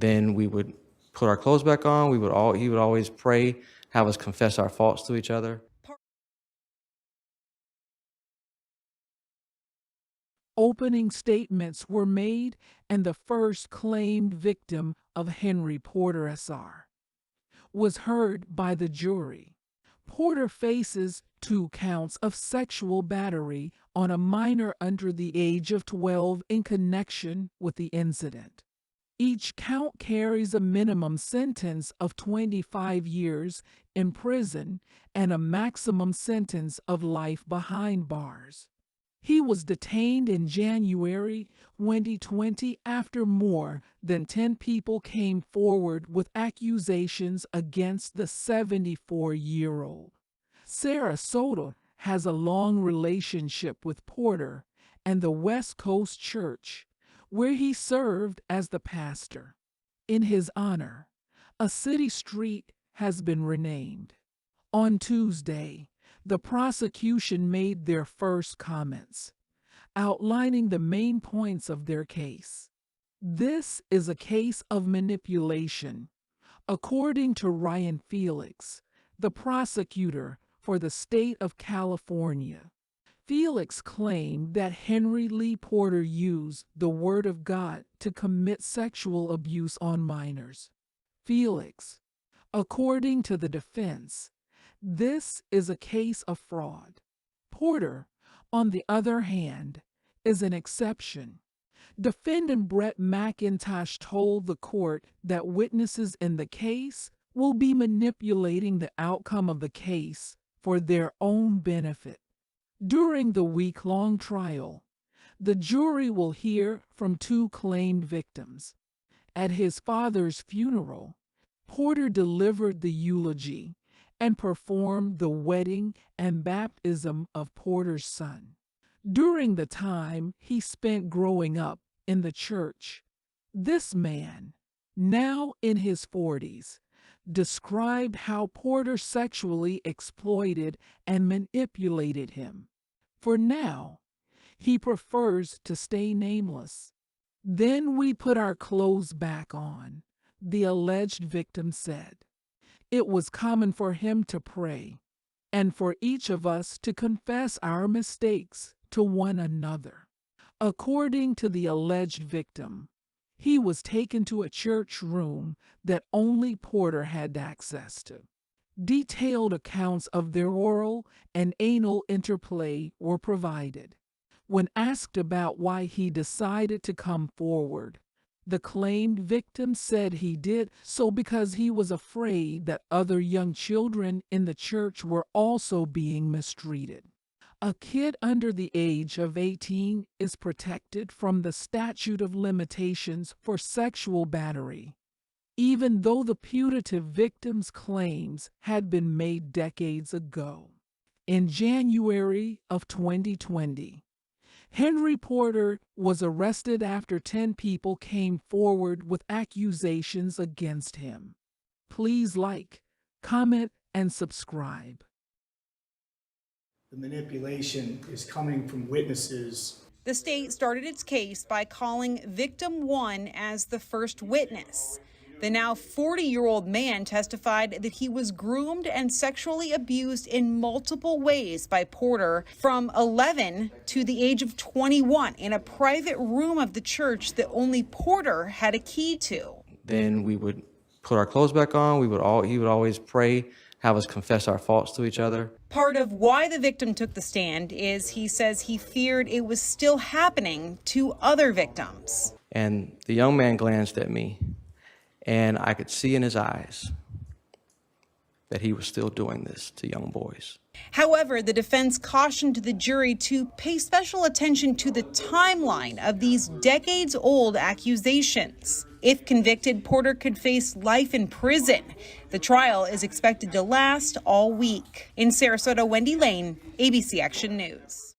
Then we would put our clothes back on. He would always pray, have us confess our faults to each other. Opening statements were made, and the first claimed victim of Henry Porter SR was heard by the jury. Porter faces 2 counts of sexual battery on a minor under the age of 12 in connection with the incident. Each count carries a minimum sentence of 25 years in prison and a maximum sentence of life behind bars. He was detained in January 2020 after more than 10 people came forward with accusations against the 74-year-old. Sarasota has a long relationship with Porter and the West Coast Church, where he served as the pastor. In his honor, a city street has been renamed. On Tuesday, the prosecution made their first comments, outlining the main points of their case. This is a case of manipulation, according to Ryan Felix, the prosecutor for the state of California. Felix claimed that Henry Lee Porter used the Word of God to commit sexual abuse on minors. Felix, according to the defense, this is a case of fraud. Porter, on the other hand, is an exception. Defendant Brett McIntosh told the court that witnesses in the case will be manipulating the outcome of the case for their own benefit. During the week-long trial, the jury will hear from 2 claimed victims. At his father's funeral, Porter delivered the eulogy and performed the wedding and baptism of Porter's son. During the time he spent growing up in the church, this man, now in his 40s, described how Porter sexually exploited and manipulated him. For now, he prefers to stay nameless. Then we put our clothes back on, the alleged victim said. It was common for him to pray, and for each of us to confess our mistakes to one another. According to the alleged victim, he was taken to a church room that only Porter had access to. Detailed accounts of their oral and anal interplay were provided. When asked about why he decided to come forward, the claimed victim said he did so because he was afraid that other young children in the church were also being mistreated. A kid under the age of 18 is protected from the statute of limitations for sexual battery, even though the putative victim's claims had been made decades ago. In January of 2020, Henry Porter was arrested after 10 people came forward with accusations against him. Please like, comment, and subscribe. The manipulation is coming from witnesses. The state started its case by calling victim 1 as the first witness. The now 40-year-old man testified that he was groomed and sexually abused in multiple ways by Porter from 11 to the age of 21 in a private room of the church that only Porter had a key to. Then we would put our clothes back on. He would always pray, have us confess our faults to each other. Part of why the victim took the stand is he says he feared it was still happening to other victims. And the young man glanced at me, and I could see in his eyes that he was still doing this to young boys. However, the defense cautioned the jury to pay special attention to the timeline of these decades-old accusations. If convicted, Porter could face life in prison. The trial is expected to last all week. In Sarasota, Wendy Lane, ABC Action News.